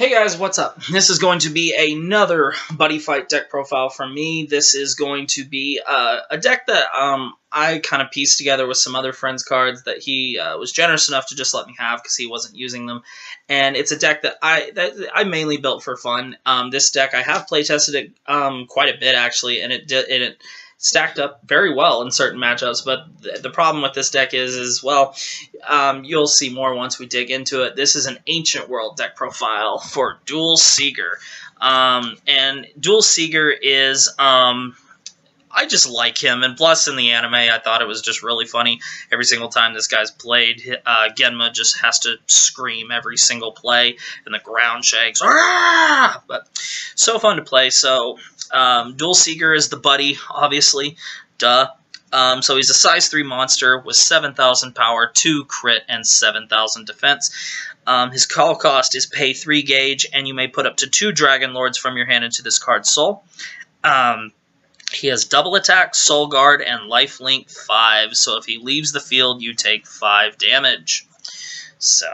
Hey guys, what's up? This is going to be another Buddy Fight deck profile from me. This is going to be a deck that I kind of pieced together with some other friends' cards that he was generous enough to just let me have because he wasn't using them. And it's a deck that I mainly built for fun. This deck, I have playtested it quite a bit actually, and it stacked up very well in certain matchups, but the problem with this deck is well, you'll see more once we dig into it. This is an Ancient World deck profile for Duel Seeger. And Duel Seeger is, I just like him, and plus in the anime, I thought it was just really funny. Every single time this guy's played, Genma just has to scream every single play, and the ground shakes. Arrgh! But so fun to play, so Duel Seeger is the buddy, obviously. Duh. So he's a size 3 monster with 7,000 power, 2 crit, and 7,000 defense. His call cost is pay 3 gauge, and you may put up to 2 Dragon Lords from your hand into this card's soul. He has double attack, soul guard, and lifelink 5. So if he leaves the field, you take 5 damage. So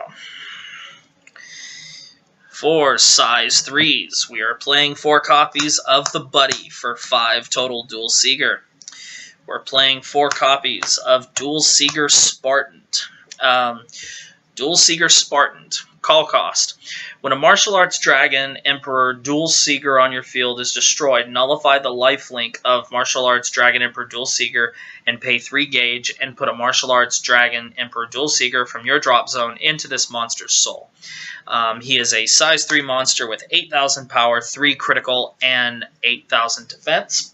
for size 3s, we are playing 4 copies of the Buddy for 5 total Duel Seeger. We're playing 4 copies of Duel Seeger Spartan. Duel Seeger Spartan. Call cost. When a martial arts dragon, emperor, Duel Seeger on your field is destroyed, nullify the lifelink of martial arts dragon, emperor, Duel Seeger, and pay 3 gauge, and put a martial arts dragon, emperor, Duel Seeger from your drop zone into this monster's soul. He is a size 3 monster with 8,000 power, 3 critical, and 8,000 defense.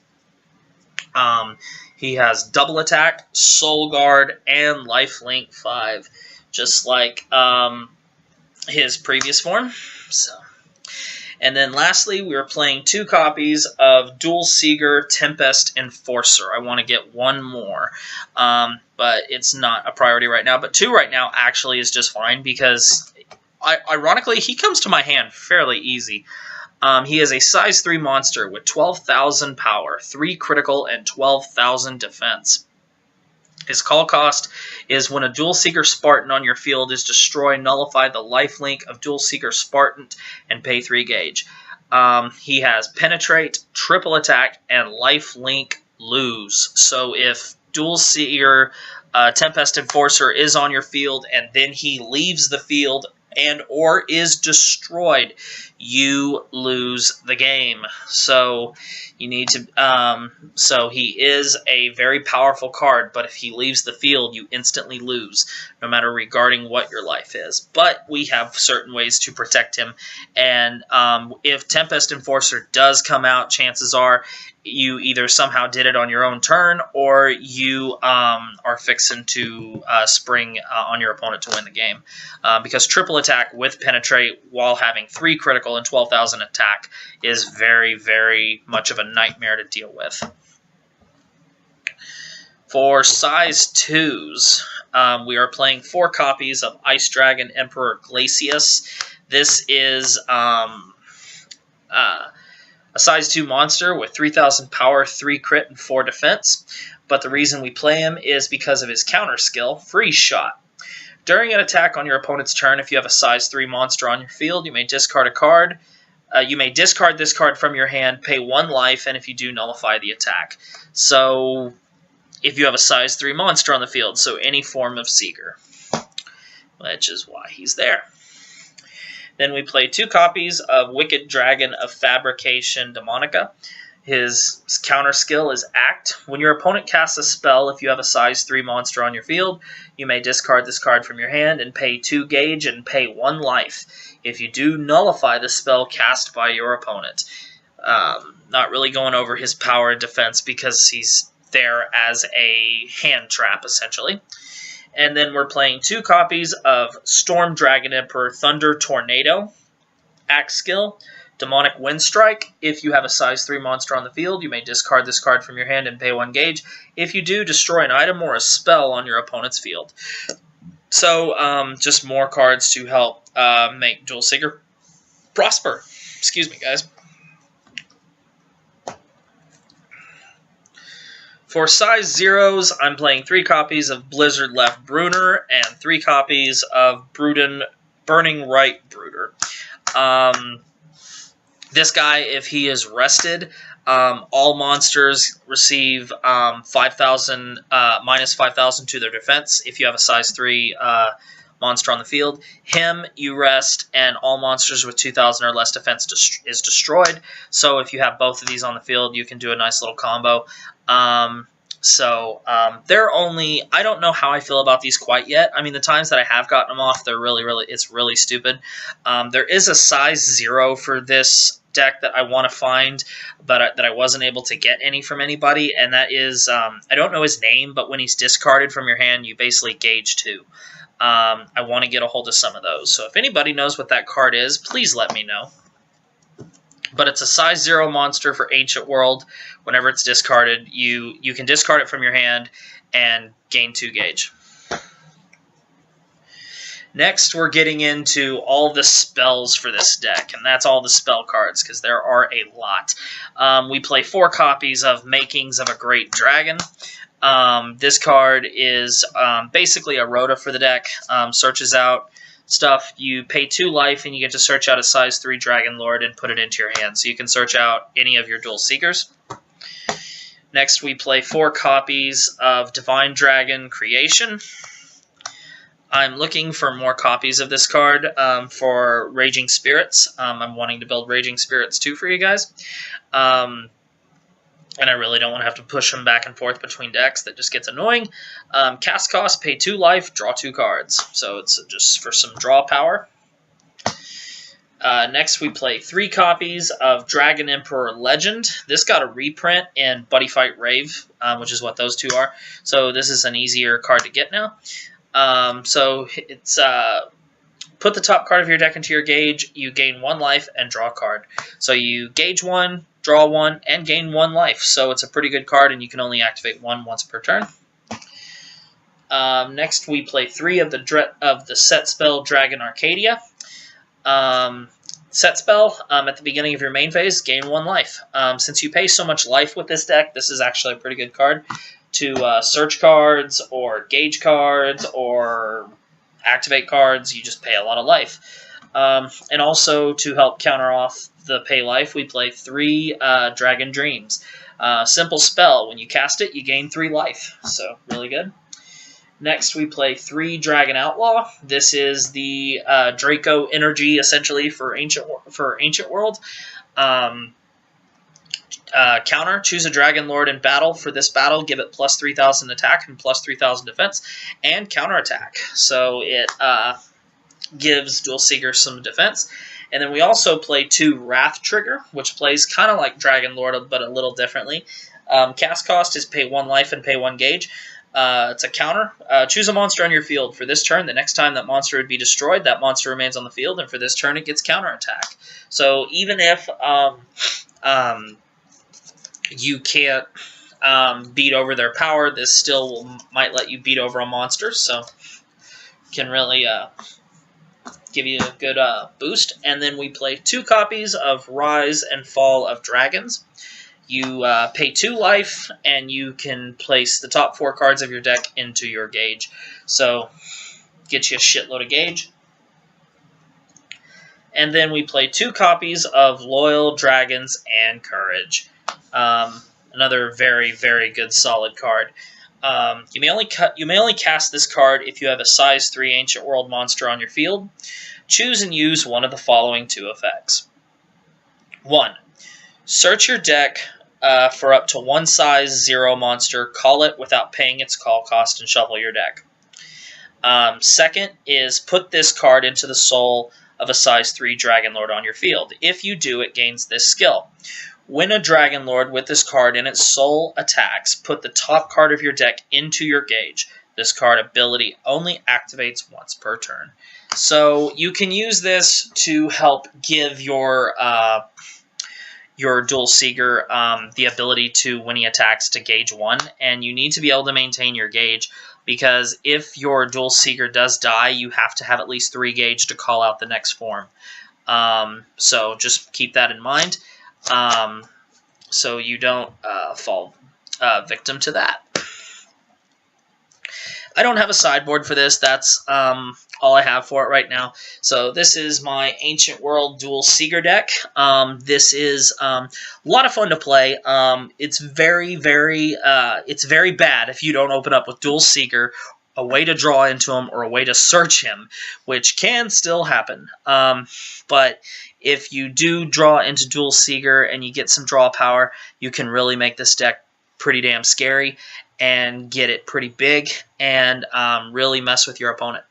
He has double attack, soul guard, and lifelink 5, just like his previous form. And then lastly, we are playing 2 copies of Duel Seeger Tempest Enforcer. I want to get one more, but it's not a priority right now. But 2 right now actually is just fine because, ironically, he comes to my hand fairly easy. He is a size 3 monster with 12,000 power, 3 critical, and 12,000 defense. His call cost is when a Duel Seeger Spartan on your field is destroyed, nullify the lifelink of Duel Seeger Spartan and pay 3 gauge. He has Penetrate, Triple Attack, and lifelink lose. So if Duel Seeger Tempest Enforcer is on your field and then he leaves the field and or is destroyed, you lose the game. So you need to so he is a very powerful card, but if he leaves the field, you instantly lose, no matter regarding what your life is. But we have certain ways to protect him, and if Tempest Enforcer does come out, chances are you either somehow did it on your own turn, or you are fixing to spring on your opponent to win the game. Because triple attack with Penetrate while having 3 critical and 12,000 attack is very, very much of a nightmare to deal with. For size 2s, we are playing 4 copies of Ice Dragon Emperor Glacius. This is a size 2 monster with 3,000 power, 3 crit, and 4 defense. But the reason we play him is because of his counter skill, Freeze Shot. During an attack on your opponent's turn, if you have a size 3 monster on your field, you may discard a card. You may discard this card from your hand, pay 1 life, and if you do, nullify the attack. So if you have a size 3 monster on the field, so any form of Seeger, which is why he's there. Then we play 2 copies of Wicked Dragon of Fabrication Demonica. His counter skill is Act. When your opponent casts a spell, if you have a size 3 monster on your field, you may discard this card from your hand and pay 2 gauge and pay 1 life. If you do, nullify the spell cast by your opponent. Not really going over his power and defense because he's there as a hand trap, essentially. And then we're playing 2 copies of Storm Dragon Emperor Thunder Tornado. Axe skill, Demonic Wind Strike. If you have a size 3 monster on the field, you may discard this card from your hand and pay 1 gauge. If you do, destroy an item or a spell on your opponent's field. So, just more cards to help make Duel Seeger prosper. Excuse me, guys. For size 0s, I'm playing 3 copies of Blizzard Left Bruner and 3 copies of Burning Right Brooder. This guy, if he is rested, all monsters receive 5,000 minus 5,000 to their defense. If you have a size 3 monster on the field, him you rest, and all monsters with 2,000 or less defense is destroyed. So if you have both of these on the field, you can do a nice little combo. They're only, I don't know how I feel about these quite yet. I mean, the times that I have gotten them off, they're it's really stupid. There is a size 0 for this deck that I want to find, but that I wasn't able to get any from anybody, and that is, I don't know his name, but when he's discarded from your hand, you basically gauge 2. I want to get a hold of some of those. So if anybody knows what that card is, please let me know. But it's a size 0 monster for Ancient World. Whenever it's discarded, you can discard it from your hand and gain 2 gauge. Next, we're getting into all the spells for this deck, and that's all the spell cards, because there are a lot. We play 4 copies of Makings of a Great Dragon. This card is basically a rota for the deck. Searches out stuff. You pay 2 life, and you get to search out a size 3 Dragon Lord and put it into your hand. So you can search out any of your Duel Seekers. Next, we play 4 copies of Divine Dragon Creation. I'm looking for more copies of this card for Raging Spirits. I'm wanting to build Raging Spirits 2 for you guys. And I really don't want to have to push them back and forth between decks. That just gets annoying. Cast cost, pay 2 life, draw 2 cards. So it's just for some draw power. Next, we play 3 copies of Dragon Emperor Legend. This got a reprint in Buddy Fight Rave, which is what those 2 are. So this is an easier card to get now. So it's put the top card of your deck into your gauge, you gain 1 life, and draw a card. So you gauge 1, draw 1, and gain 1 life. So it's a pretty good card, and you can only activate 1 once per turn. Next, we play 3 of the set spell Dragon Arcadia. Set spell, at the beginning of your main phase, gain 1 life. Since you pay so much life with this deck, this is actually a pretty good card to search cards, or gauge cards, or activate cards. You just pay a lot of life. And also, to help counter off the pay life, we play 3 Dragon Dreams. Simple spell. When you cast it, you gain 3 life. So, really good. Next, we play 3 Dragon Outlaw. This is the Draco energy, essentially, for Ancient World. Counter, choose a Dragon Lord in battle. For this battle, give it plus 3,000 attack and plus 3,000 defense, and counter attack. So it gives Duel Seeker some defense. And then we also play 2 Wrath Trigger, which plays kind of like Dragon Lord, but a little differently. Cast cost is pay 1 life and pay 1 gauge. It's a counter. Choose a monster on your field. For this turn, the next time that monster would be destroyed, that monster remains on the field, and for this turn, it gets counter attack. So even if you can't beat over their power, this still might let you beat over a monster, so can really give you a good boost. And then we play 2 copies of Rise and Fall of Dragons. You pay 2 life, and you can place the top 4 cards of your deck into your gauge. So, get you a shitload of gauge. And then we play 2 copies of Loyal Dragons and Courage. Another very, very good solid card. You may only cast this card if you have a size 3 Ancient World monster on your field. Choose and use one of the following 2 effects. 1. Search your deck for up to 1 size 0 monster, call it without paying its call cost, and shuffle your deck. Second is put this card into the soul of a size 3 Dragon Lord on your field. If you do, it gains this skill. When a Dragon Lord with this card in its soul attacks, put the top card of your deck into your gauge. This card ability only activates once per turn. So you can use this to help give your Duel Seeker the ability to, when he attacks, to gauge 1. And you need to be able to maintain your gauge, because if your Duel Seeker does die, you have to have at least 3 gauge to call out the next form. So just keep that in mind. So you don't fall victim to that. I don't have a sideboard for this. That's all I have for it right now. So this is my Ancient World Duel Seeker deck. This is a lot of fun to play. It's very bad if you don't open up with Duel Seeker, a way to draw into him or a way to search him, which can still happen. But if you do draw into Duel Seeker and you get some draw power, you can really make this deck pretty damn scary and get it pretty big and really mess with your opponent.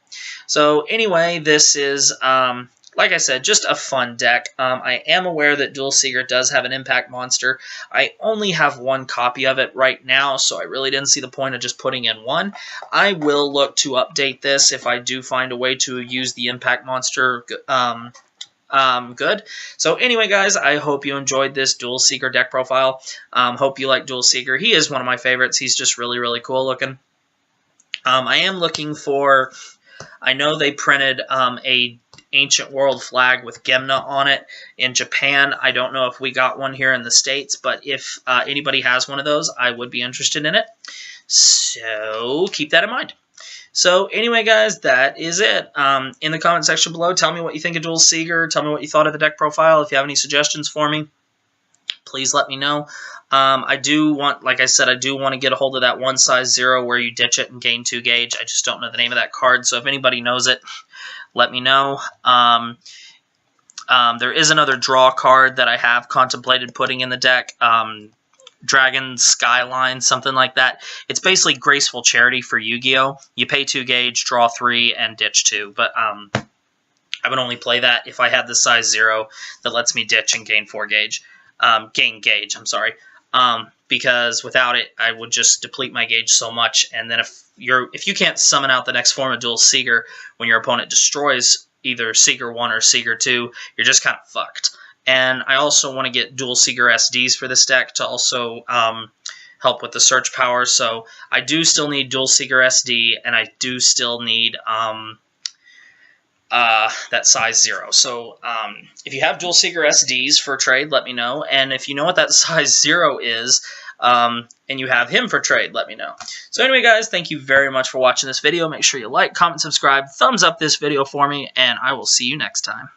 So anyway, this is, like I said, just a fun deck. I am aware that Duel Seeker does have an impact monster. I only have one copy of it right now, so I really didn't see the point of just putting in one. I will look to update this if I do find a way to use the impact monster good. So anyway, guys, I hope you enjoyed this Duel Seeker deck profile. Hope you like Duel Seeker. He is one of my favorites. He's just really, really cool looking. I am looking for... I know they printed a Ancient World flag with Gemna on it in Japan. I don't know if we got one here in the States, but if anybody has one of those, I would be interested in it. So keep that in mind. So anyway, guys, that is it. In the comment section below, tell me what you think of Duel Seeker. Tell me what you thought of the deck profile. If you have any suggestions for me, please let me know. I do want, like I said, I do want to get a hold of that 1 size 0 where you ditch it and gain 2 gauge. I just don't know the name of that card, so if anybody knows it, let me know. There is another draw card that I have contemplated putting in the deck. Dragon Skyline, something like that. It's basically Graceful Charity for Yu-Gi-Oh! You pay 2 gauge, draw 3, and ditch 2. But I would only play that if I had the size 0 that lets me ditch and gain 4 gauge. Gain gauge, I'm sorry. Because without it, I would just deplete my gauge so much, and then if you can't summon out the next form of Duel Seeker when your opponent destroys either Seeker 1 or Seeker 2, you're just kind of fucked. And I also want to get Duel Seeker SDs for this deck to also help with the search power. So I do still need Duel Seeker SD, and I do still need that size 0. So if you have Duel Seeker SDs for trade, let me know. And if you know what that size 0 is, and you have him for trade, let me know. So anyway, guys, thank you very much for watching this video. Make sure you like, comment, subscribe, thumbs up this video for me, and I will see you next time.